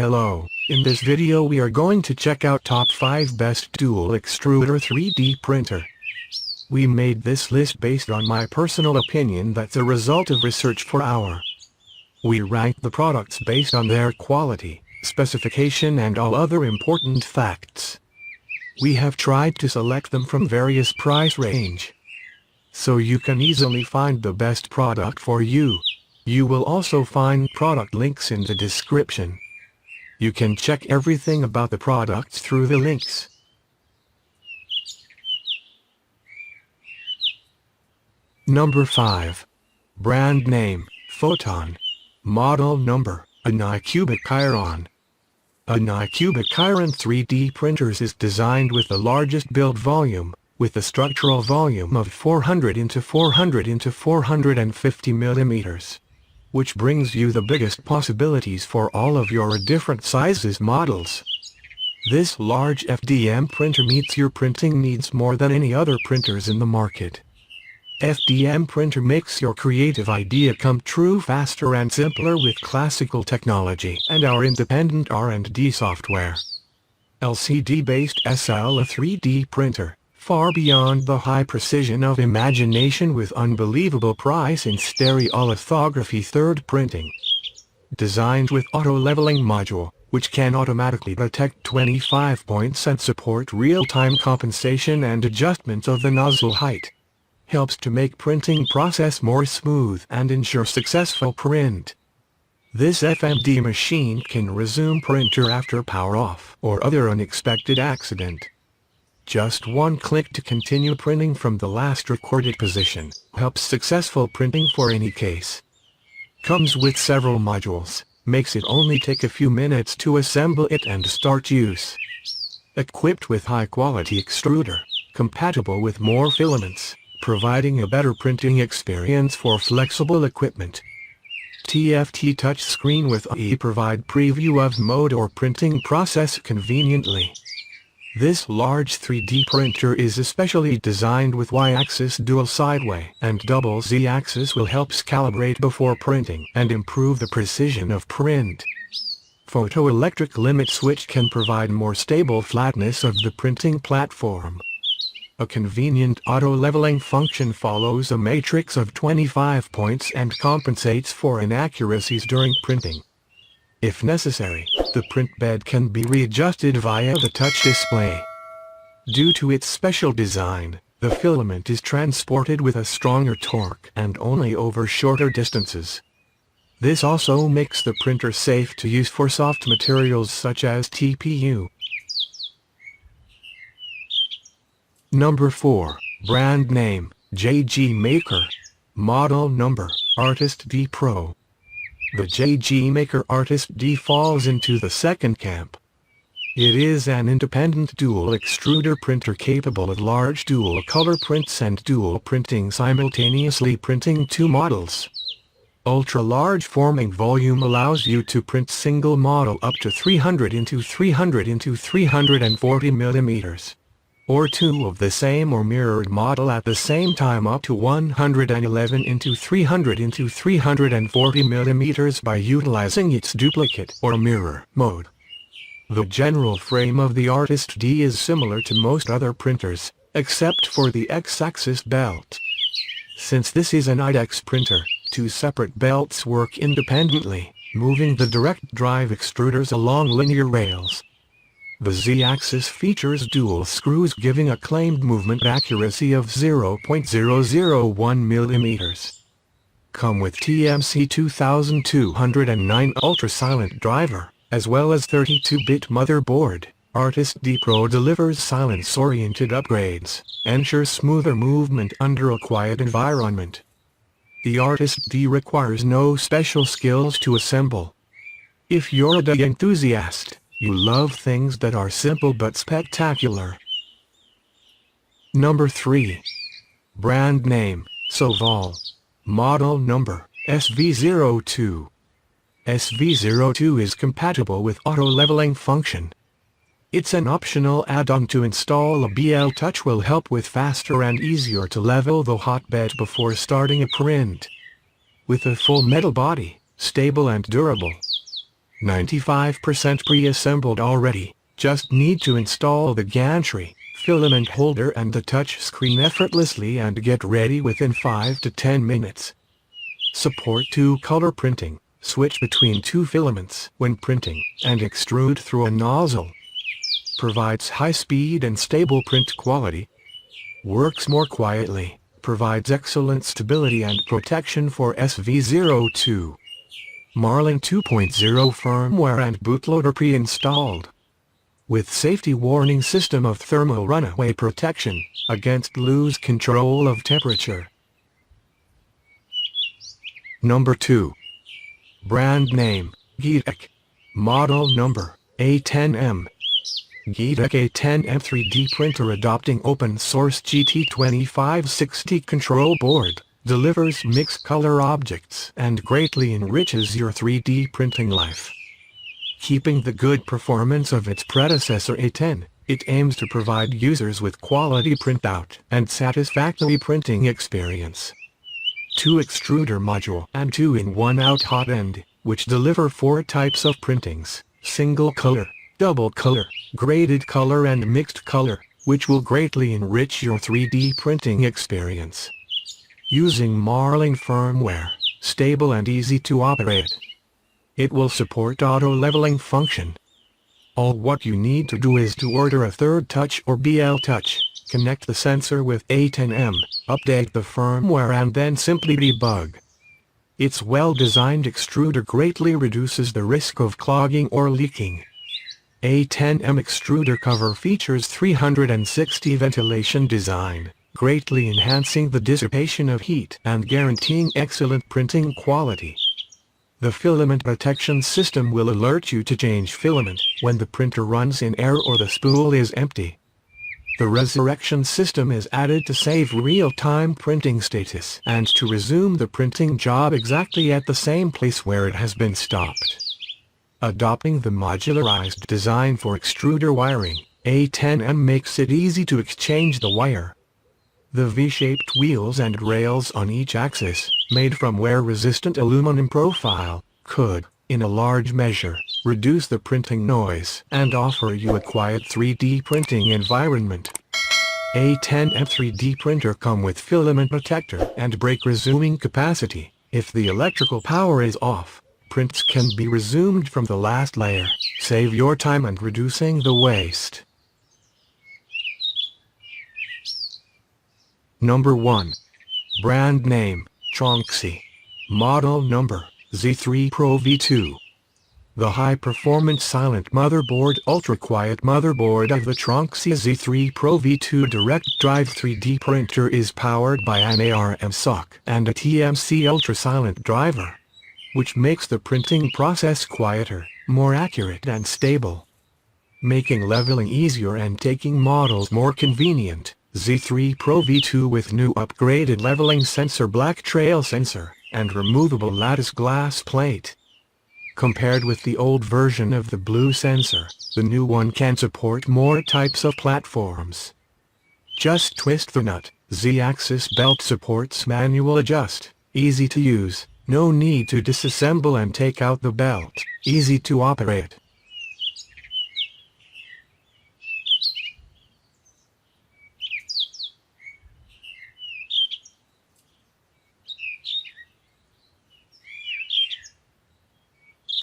Hello, in this video we are going to check out top 5 best dual extruder 3D printer. We made this list based on my personal opinion that's a result of research for our. We ranked the products based on their quality, specification and all other important facts. We have tried to select them from various price range, so you can easily find the best product for you. You will also find product links in the description. You can check everything about the products through the links. Number 5. Brand name, Photon. Model number, Gideok Chiron. Gideok Chiron 3D printers is designed with the largest build volume, with a structural volume of 400 into 400 into 450 millimeters, which brings you the biggest possibilities for all of your different sizes models. This large FDM printer meets your printing needs more than any other printers in the market. FDM printer makes your creative idea come true faster and simpler with classical technology and our independent R&D software. LCD-based SL, a 3D printer, far beyond the high precision of imagination with unbelievable price in stereolithography third printing. Designed with auto-leveling module, which can automatically detect 25 points and support real-time compensation and adjustment of the nozzle height. Helps to make printing process more smooth and ensure successful print. This FMD machine can resume printer after power off or other unexpected accident. Just one click to continue printing from the last recorded position, helps successful printing for any case. Comes with several modules, makes it only take a few minutes to assemble it and start use. Equipped with high-quality extruder, compatible with more filaments, providing a better printing experience for flexible equipment. TFT touchscreen with AI provide preview of mode or printing process conveniently. This large 3D printer is especially designed with Y-axis dual sideway and double Z-axis will help calibrate before printing and improve the precision of print. Photoelectric limit switch can provide more stable flatness of the printing platform. A convenient auto-leveling function follows a matrix of 25 points and compensates for inaccuracies during printing. If necessary, the print bed can be readjusted via the touch display. Due to its special design, the filament is transported with a stronger torque and only over shorter distances. This also makes the printer safe to use for soft materials such as TPU. Number 4. Brand name, JG Maker. Model number, Artist D Pro. The JG Maker Artist D falls into the second camp. It is an independent dual extruder printer capable of large dual color prints and dual printing simultaneously printing two models. Ultra-large forming volume allows you to print single model up to 300 into 300 into 340 millimeters. Or two of the same or mirrored model at the same time up to 111 into 300 into 340 millimeters by utilizing its duplicate or mirror mode. The general frame of the Artist D is similar to most other printers, except for the X-axis belt. Since this is an IDEX printer, two separate belts work independently, moving the direct drive extruders along linear rails. The Z-axis features dual screws giving a claimed movement accuracy of 0.001 millimeters. Come with TMC 2209 ultra-silent driver, as well as 32-bit motherboard. Artist D Pro delivers silence-oriented upgrades, ensures smoother movement under a quiet environment. The Artist D requires no special skills to assemble. If you're a D enthusiast, you love things that are simple but spectacular. Number 3. Brand name, SOVOL. Model number, SV02. SV02 is compatible with auto-leveling function. It's an optional add-on to install. A BL Touch will help with faster and easier to level the hotbed before starting a print. With a full metal body, stable and durable. 95% pre-assembled already. Just need to install the gantry, filament holder and the touch screen effortlessly and get ready within 5 to 10 minutes. Support 2-color printing. Switch between 2 filaments when printing, and extrude through a nozzle. Provides high speed and stable print quality. Works more quietly. Provides excellent stability and protection for SV02. Marlin 2.0 firmware and bootloader pre-installed. With safety warning system of thermal runaway protection, against lose control of temperature. Number 2. Brand name, Gideok. Model number, A10M. Gideok A10M 3D printer adopting open source GT2560 control board, delivers mixed color objects and greatly enriches your 3D printing life. Keeping the good performance of its predecessor A10, it aims to provide users with quality printout and satisfactory printing experience. 2 extruder module and 2-in-1 out hot end, which deliver 4 types of printings, single color, double color, graded color and mixed color, which will greatly enrich your 3D printing experience. Using Marlin firmware, stable and easy to operate. It will support auto leveling function. All what you need to do is to order a third touch or BL touch, connect the sensor with A10M, update the firmware and then simply debug. Its well-designed extruder greatly reduces the risk of clogging or leaking. A10M extruder cover features 360 ventilation design, greatly enhancing the dissipation of heat and guaranteeing excellent printing quality. The filament protection system will alert you to change filament when the printer runs in air or the spool is empty. The resurrection system is added to save real-time printing status and to resume the printing job exactly at the same place where it has been stopped. Adopting the modularized design for extruder wiring, A10M makes it easy to exchange the wire. The V-shaped wheels and rails on each axis, made from wear-resistant aluminum profile, could, in a large measure, reduce the printing noise and offer you a quiet 3D printing environment. A10M 3D printer come with filament protector and break resuming capacity. If the electrical power is off, prints can be resumed from the last layer, save your time and reducing the waste. Number 1. Brand name, Tronxy. Model number, Z3 Pro V2. The high-performance silent motherboard ultra-quiet motherboard of the Tronxy Z3 Pro V2 direct drive 3D printer is powered by an ARM sock and a TMC ultra-silent driver, which makes the printing process quieter, more accurate and stable, making leveling easier and taking models more convenient. Z3 Pro V2 with new upgraded leveling sensor, black trail sensor, and removable lattice glass plate. Compared with the old version of the blue sensor, the new one can support more types of platforms. Just twist the nut. Z-axis belt supports manual adjust, easy to use, no need to disassemble and take out the belt, easy to operate.